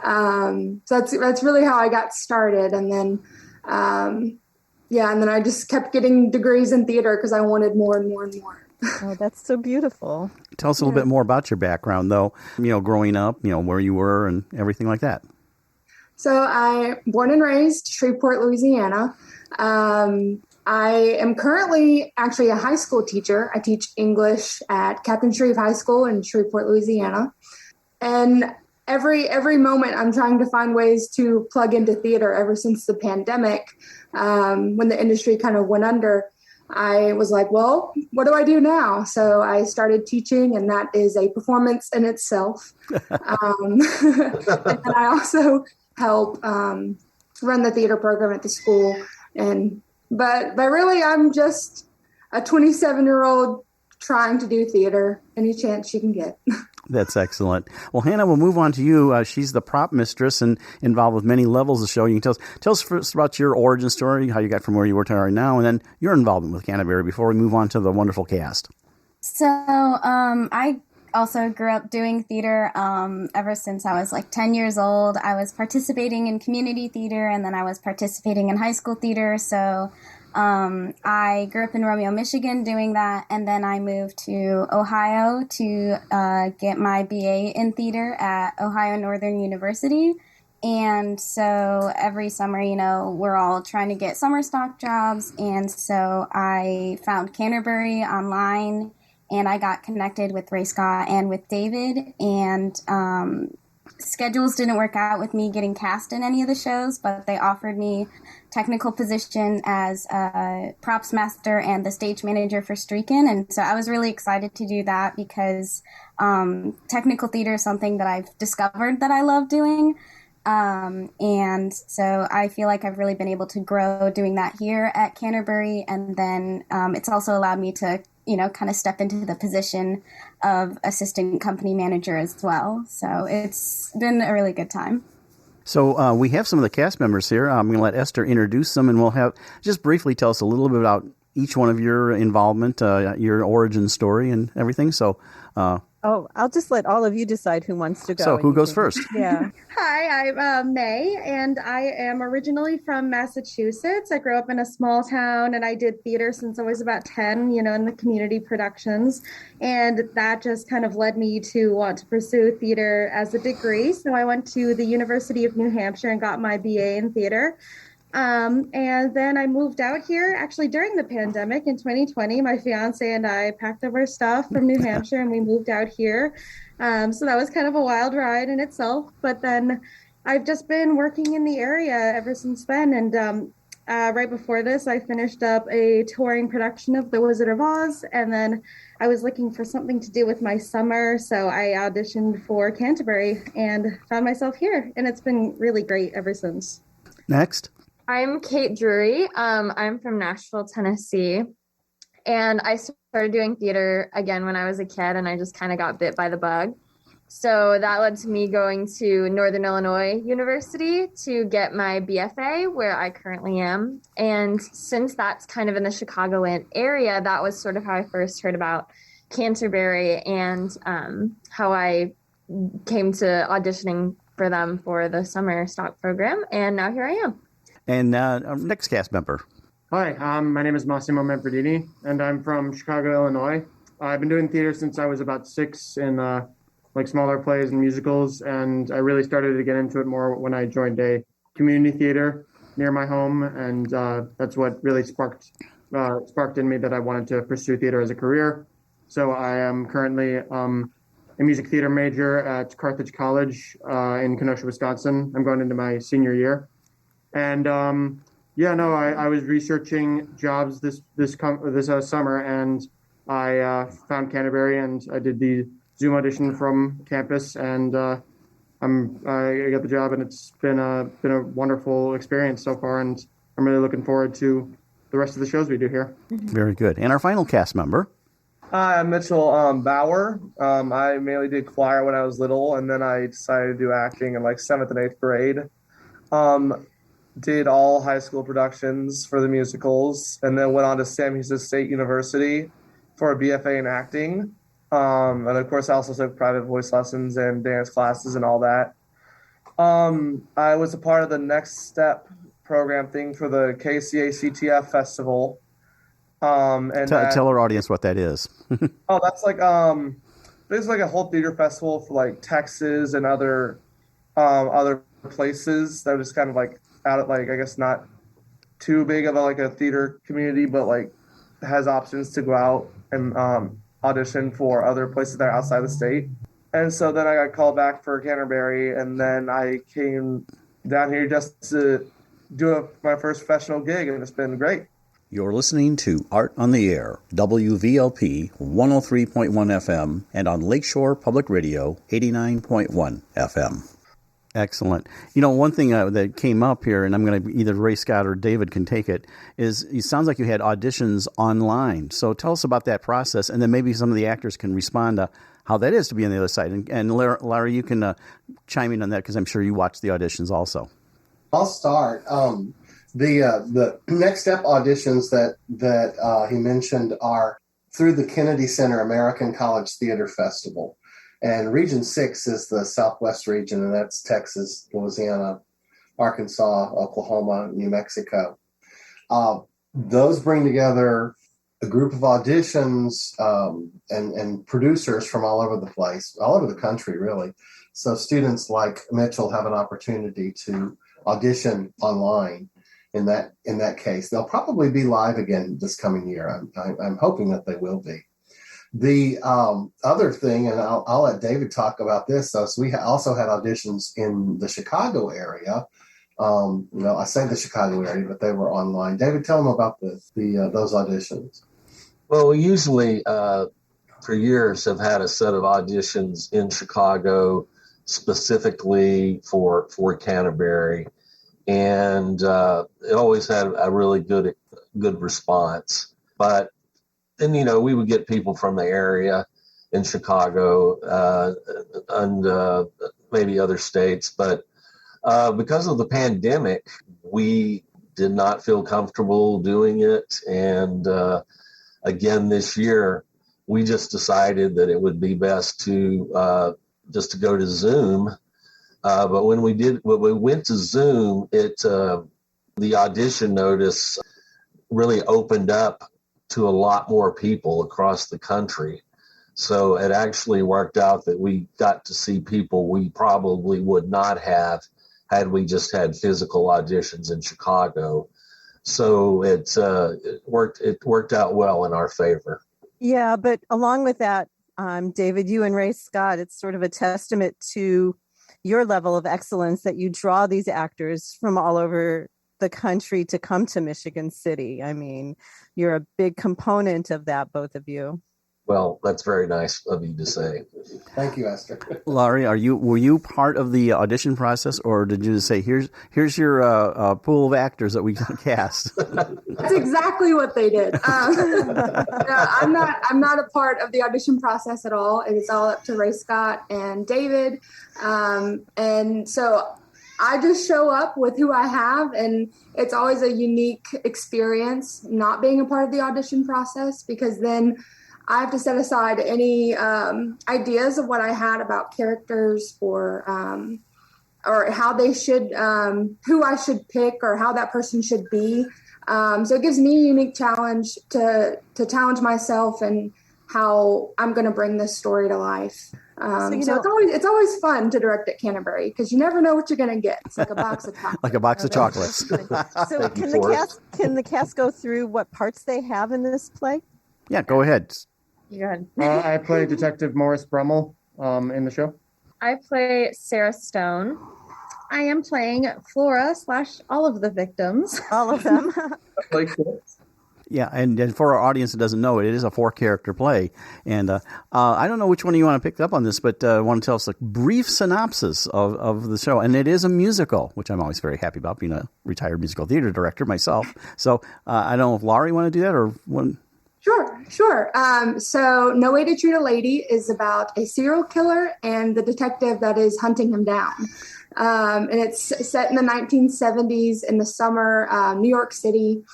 So that's really how I got started. And then, and then I just kept getting degrees in theater because I wanted more and more and more. Oh, that's so beautiful. Tell us a little bit more about your background, though, growing up, where you were and everything like that. So I born and raised Shreveport, Louisiana. I am currently actually a high school teacher. I teach English at Captain Shreve High School in Shreveport, Louisiana. And every moment I'm trying to find ways to plug into theater ever since the pandemic, when the industry kind of went under. I was like, well, what do I do now? So I started teaching, and that is a performance in itself. And I also help run the theater program at the school. But really, I'm just a 27-year-old trying to do theater any chance she can get. That's excellent. Well, Hannah, we'll move on to you. She's the prop mistress and involved with many levels of the show. You can tell us first about your origin story, how you got from where you were to right now, and then your involvement with Canterbury before we move on to the wonderful cast. So I also grew up doing theater ever since I was like 10 years old. I was participating in community theater, and then I was participating in high school theater. So I grew up in Romeo, Michigan doing that, and then I moved to Ohio to get my BA in theater at Ohio Northern University. And so every summer, we're all trying to get summer stock jobs. And so I found Canterbury online, and I got connected with Ray Scott and with David. And schedules didn't work out with me getting cast in any of the shows, but they offered me technical position as a props master and the stage manager for Streakin'. And so I was really excited to do that because technical theater is something that I've discovered that I love doing. And so I feel like I've really been able to grow doing that here at Canterbury. And then it's also allowed me to, kind of step into the position of assistant company manager as well. So it's been a really good time. So we have some of the cast members here. I'm going to let Esther introduce them, and we'll have just briefly tell us a little bit about each one of your involvement, your origin story and everything. So I'll just let all of you decide who wants to go. So who goes first? Yeah. Hi, I'm May, and I am originally from Massachusetts. I grew up in a small town, and I did theater since I was about 10, in the community productions. And that just kind of led me to want to pursue theater as a degree. So I went to the University of New Hampshire and got my BA in theater. And then I moved out here actually during the pandemic in 2020. My fiance and I packed up our stuff from New Hampshire and we moved out here. So that was kind of a wild ride in itself. But then I've just been working in the area ever since then. And right before this, I finished up a touring production of The Wizard of Oz. And then I was looking for something to do with my summer. So I auditioned for Canterbury and found myself here. And it's been really great ever since. Next. I'm Kate Drury. I'm from Nashville, Tennessee. And I started doing theater again when I was a kid, and I just kind of got bit by the bug. So that led to me going to Northern Illinois University to get my BFA, where I currently am. And since that's kind of in the Chicagoland area, that was sort of how I first heard about Canterbury and how I came to auditioning for them for the summer stock program. And now here I am. And our next cast member. Hi, my name is Massimo Manfredini, and I'm from Chicago, Illinois. I've been doing theater since I was about 6 in smaller plays and musicals, and I really started to get into it more when I joined a community theater near my home, and that's what really sparked in me that I wanted to pursue theater as a career. So I am currently a music theater major at Carthage College in Kenosha, Wisconsin. I'm going into my senior year. And I was researching jobs this summer, and I found Canterbury, and I did the Zoom audition from campus, and I got the job, and it's been a wonderful experience so far, and I'm really looking forward to the rest of the shows we do here. Very good. And our final cast member. Hi, I'm Mitchell Bauer. I mainly did choir when I was little, and then I decided to do acting in 7th and 8th grade. Did all high school productions for the musicals, and then went on to Sam Houston State University for a BFA in acting. And of course, I also took private voice lessons and dance classes and all that. I was a part of the Next Step program thing for the KCA-CTF festival. And Tell our audience what that is. oh, that's like there's like a whole theater festival for like Texas and other places that are just kind of like out of, like, I guess not too big of a theater community, but like has options to go out and audition for other places that are outside the state. And so then I got called back for Canterbury, and then I came down here just to do my first professional gig, and it's been great. You're listening to Art on the Air, WVLP 103.1 FM, and on Lakeshore Public Radio 89.1 FM. Excellent. You know, one thing that came up here, and I'm going to either Ray Scott or David can take it, is it sounds like you had auditions online. So tell us about that process, and then maybe some of the actors can respond to how that is to be on the other side. And Larry, you can chime in on that because I'm sure you watched the auditions also. I'll start. The next step auditions that he mentioned are through the Kennedy Center American College Theater Festival. And Region 6 is the Southwest region, and that's Texas, Louisiana, Arkansas, Oklahoma, New Mexico. Those bring together a group of auditions and producers from all over the place, all over the country, really. So students like Mitchell have an opportunity to audition online. In that case, they'll probably be live again this coming year. I'm hoping that they will be. The other thing, and I'll let David talk about this. So we also had auditions in the Chicago area. I say the Chicago area, but they were online. David, tell them about those auditions. Well, we usually, for years, have had a set of auditions in Chicago specifically for Canterbury, and it always had a really good response. But then, we would get people from the area in Chicago and maybe other states. But because of the pandemic, we did not feel comfortable doing it. And again, this year, we just decided that it would be best to just to go to Zoom. But when we went to Zoom, the audition notice really opened up to a lot more people across the country. So it actually worked out that we got to see people we probably would not have had we just had physical auditions in Chicago. So it worked out well in our favor. Yeah, but along with that, David, you and Ray Scott, it's sort of a testament to your level of excellence that you draw these actors from all over the country to come to Michigan City. I mean, you're a big component of that, both of you. Well, that's very nice of you to say. Thank you, Esther. Laurie, were you part of the audition process, or did you just say, here's your pool of actors that we can cast? That's exactly what they did. I'm not a part of the audition process at all. It's all up to Ray Scott and David. And so I just show up with who I have, and it's always a unique experience not being a part of the audition process, because then I have to set aside any ideas of what I had about characters or how they should, who I should pick or how that person should be. So it gives me a unique challenge to challenge myself and how I'm going to bring this story to life. So it's always fun to direct at Canterbury, because you never know what you're going to get. It's like a box of chocolates. Like a box of chocolates. So can the cast go through what parts they have in this play? Yeah, go ahead. Good. I play Detective Morris Brummel in the show. I play Sarah Stone. I am playing Flora / all of the victims. All of them. Yeah, and for our audience that doesn't know, it is a 4-character play. And I don't know which one of you want to pick up on this, but I want to tell us a brief synopsis of the show. And it is a musical, which I'm always very happy about, being a retired musical theater director myself. So I don't know if Laurie want to do that or one. Sure. So No Way to Treat a Lady is about a serial killer and the detective that is hunting him down. And it's set in the 1970s in the summer, New York City.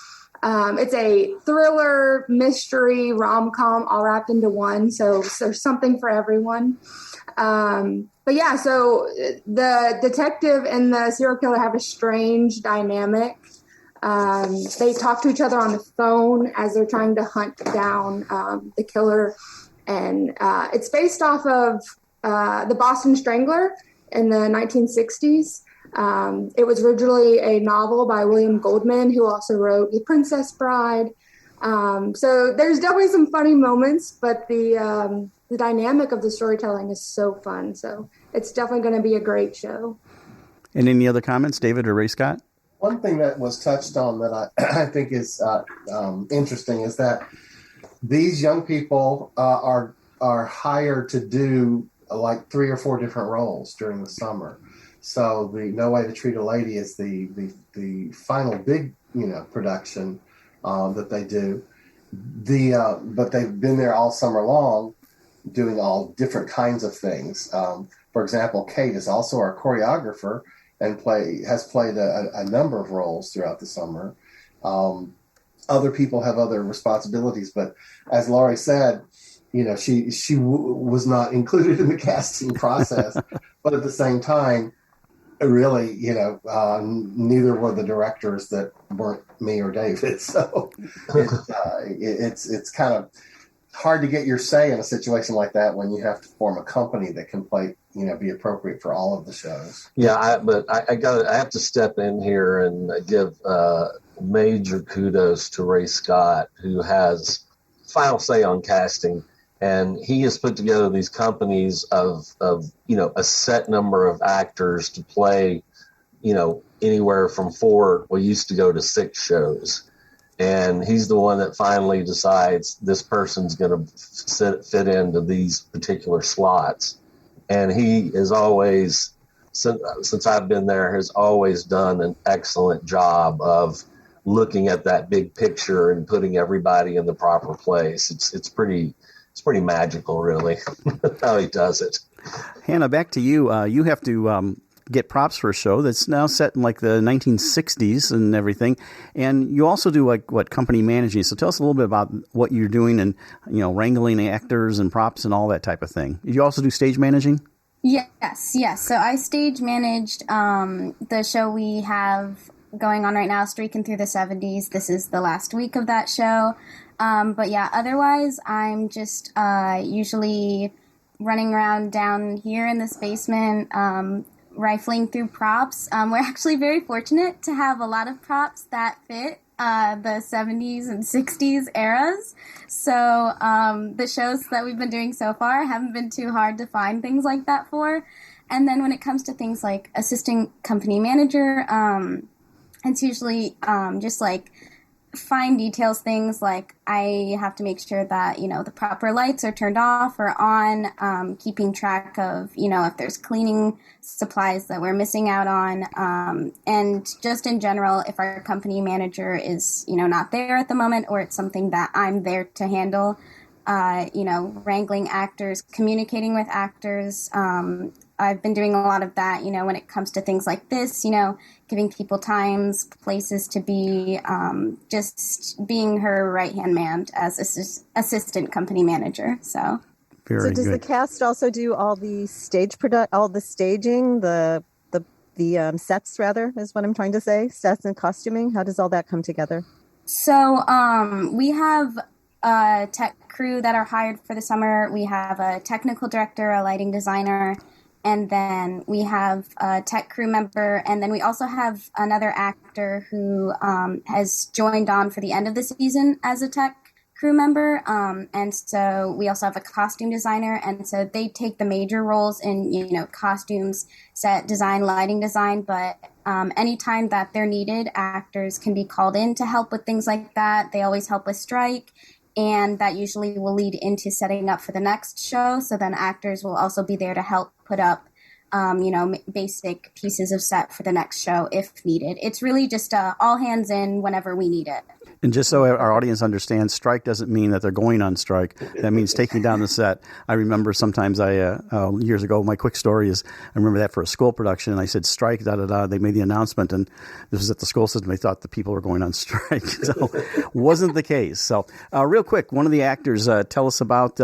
It's a thriller, mystery, rom-com all wrapped into one. So there's something for everyone. But yeah, so the detective and the serial killer have a strange dynamic. They talk to each other on the phone as they're trying to hunt down the killer. And it's based off of the Boston Strangler in the 1960s. It was originally a novel by William Goldman, who also wrote The Princess Bride. So there's definitely some funny moments, but the dynamic of the storytelling is so fun. So it's definitely going to be a great show. And any other comments, David or Ray Scott? One thing that was touched on that I think is interesting is that these young people are hired to do like 3 or 4 different roles during the summer. So the No Way to Treat a Lady is the final big production that they do. But they've been there all summer long, doing all different kinds of things. For example, Kate is also our choreographer and has played a number of roles throughout the summer. Other people have other responsibilities, but as Laurie said, she was not included in the casting process, but at the same time, really, neither were the directors that weren't me or David. So it's kind of hard to get your say in a situation like that when you have to form a company that can play, be appropriate for all of the shows. Yeah, but I have to step in here and give major kudos to Ray Scott, who has final say on casting. And he has put together these companies of a set number of actors to play, anywhere from 4, we used to go to 6 shows. And he's the one that finally decides this person's going to fit into these particular slots. And he is always, since I've been there, has always done an excellent job of looking at that big picture and putting everybody in the proper place. It's pretty magical, really, how he does it. Hannah, back to you. You have to get props for a show that's now set in like the 1960s and everything. And you also do company managing. So tell us a little bit about what you're doing and, wrangling actors and props and all that type of thing. Did you also do stage managing? Yes. So I stage managed the show we have going on right now, Streaking Through the 70s. This is the last week of that show. But yeah, otherwise, I'm just usually running around down here in this basement, rifling through props. We're actually very fortunate to have a lot of props that fit the 70s and 60s eras. So the shows that we've been doing so far haven't been too hard to find things like that for. And then when it comes to things like assistant company manager, it's usually just like fine details things like I have to make sure that, the proper lights are turned off or on, keeping track of, if there's cleaning supplies that we're missing out on. And just in general, if our company manager is, not there at the moment or it's something that I'm there to handle, wrangling actors, communicating with actors. I've been doing a lot of that, when it comes to things like this, giving people times, places to be, just being her right-hand man as assistant company manager. So does good. The cast also do all the all the staging, the sets rather, is what I'm trying to say, sets and costuming? How does all that come together? So we have a tech crew that are hired for the summer. We have a technical director, a lighting designer, and then we have a tech crew member, and then we also have another actor who has joined on for the end of the season as a tech crew member. And so we also have a costume designer, and so they take the major roles in, costumes, set design, lighting design, but anytime that they're needed, actors can be called in to help with things like that. They always help with strike. And that usually will lead into setting up for the next show. So then actors will also be there to help put up, basic pieces of set for the next show if needed. It's really just all hands in whenever we need it. And just so our audience understands, strike doesn't mean that they're going on strike. That means taking down the set. I remember sometimes years ago, my quick story is, I remember that for a school production, and I said, strike, da-da-da. They made the announcement, and this was at the school system. They thought the people were going on strike. So wasn't the case. So real quick, one of the actors, tell us about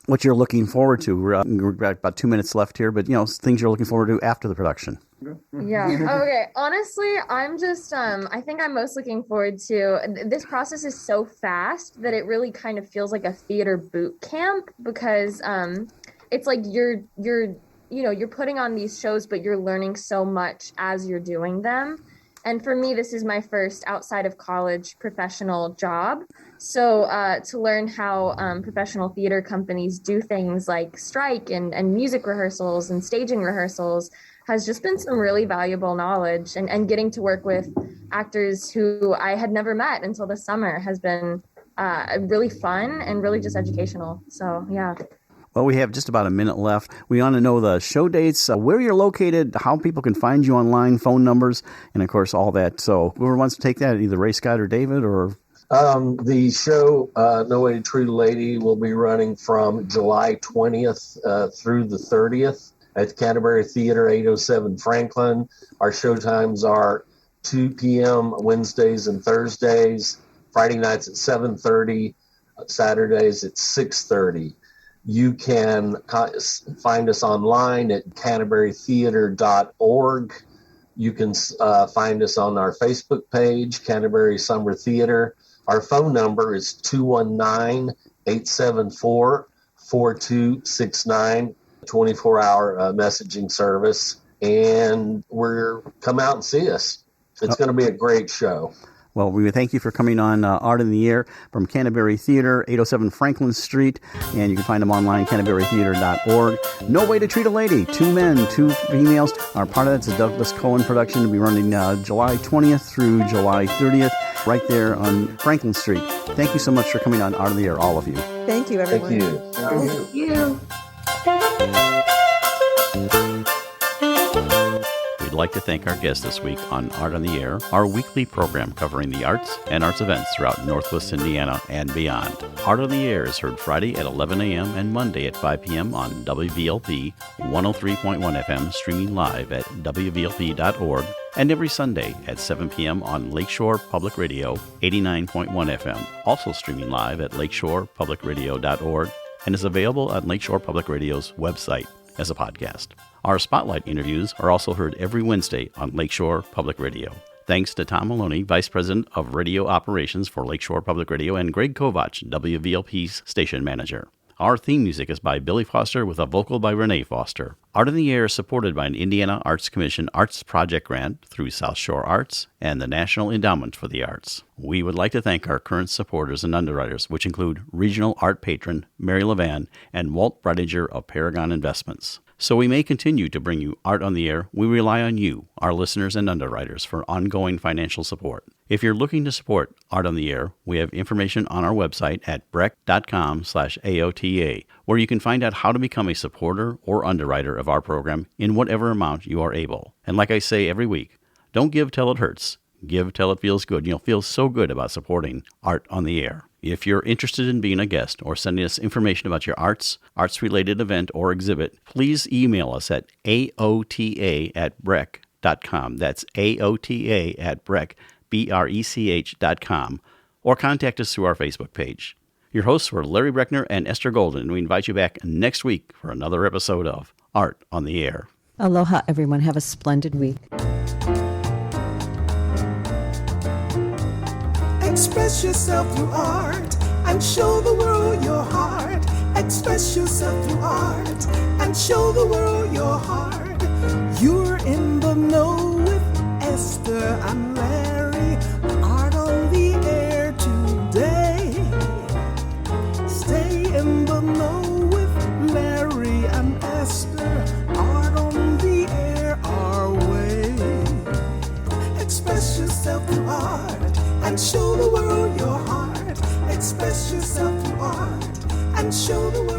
what you're looking forward to. We've got about 2 minutes left here, but, things you're looking forward to after the production. Yeah. Okay. Honestly, I'm just, I think I'm most looking forward to this process is so fast that it really kind of feels like a theater boot camp because it's like you're putting on these shows, but you're learning so much as you're doing them. And for me, this is my first outside of college professional job. So to learn how professional theater companies do things like strike and music rehearsals and staging rehearsals has just been some really valuable knowledge. And getting to work with actors who I had never met until this summer has been really fun and really just educational. So, yeah. Well, we have just about a minute left. We want to know the show dates, where you're located, how people can find you online, phone numbers, and, of course, all that. So whoever wants to take that, either Ray Scott or David, or... The show, No Way to Treat a Lady, will be running from July 20th through the 30th at Canterbury Theater, 807 Franklin. Our show times are 2 p.m. Wednesdays and Thursdays, Friday nights at 7:30, Saturdays at 6:30. You can find us online at canterburytheater.org. You can find us on our Facebook page, Canterbury Summer Theater. Our phone number is 219-874-4269, 24-hour messaging service. And come out and see us. It's going to be a great show. Well, we thank you for coming on Art in the Air from Canterbury Theater, 807 Franklin Street, and you can find them online, canterburytheater.org. No Way to Treat a Lady, 2 men, 2 females are part of that. It's a Douglas Cohen production. It'll be running July 20th through July 30th, right there on Franklin Street. Thank you so much for coming on Art in the Air, all of you. Thank you, everyone. Thank you. Thank you. We'd like to thank our guest this week on Art on the Air, our weekly program covering the arts and arts events throughout Northwest Indiana and beyond. Art on the Air is heard Friday at 11 a.m. and Monday at 5 p.m. on WVLP 103.1 FM, streaming live at WVLP.org, and every Sunday at 7 p.m. on Lakeshore Public Radio 89.1 FM, also streaming live at lakeshorepublicradio.org, and is available on Lakeshore Public Radio's website as a podcast. Our Spotlight interviews are also heard every Wednesday on Lakeshore Public Radio. Thanks to Tom Maloney, Vice President of Radio Operations for Lakeshore Public Radio, and Greg Kovach, WVLP's station manager. Our theme music is by Billy Foster with a vocal by Renee Foster. Art in the Air is supported by an Indiana Arts Commission Arts Project Grant through South Shore Arts and the National Endowment for the Arts. We would like to thank our current supporters and underwriters, which include Regional Art Patron Mary Levan and Walt Bredinger of Paragon Investments. So we may continue to bring you Art on the Air. We rely on you, our listeners and underwriters, for ongoing financial support. If you're looking to support Art on the Air, we have information on our website at breck.com/AOTA, where you can find out how to become a supporter or underwriter of our program in whatever amount you are able. And like I say every week, don't give till it hurts. Give till it feels good. You'll feel so good about supporting Art on the Air. If you're interested in being a guest or sending us information about your arts-related event or exhibit, please email us at aota@breck.com. That's aota@breck.com, or contact us through our Facebook page. Your hosts were Larry Breckner and Esther Golden, and we invite you back next week for another episode of Art on the Air. Aloha, everyone. Have a splendid week. Express yourself through art and show the world your heart. Express yourself through art and show the world your heart. You're in the know with Esther and Larry. Art on the Air today. Stay in the know with Larry and Esther. Art on the Air our way. Express yourself through art and show the world your heart. Express yourself through art and show the world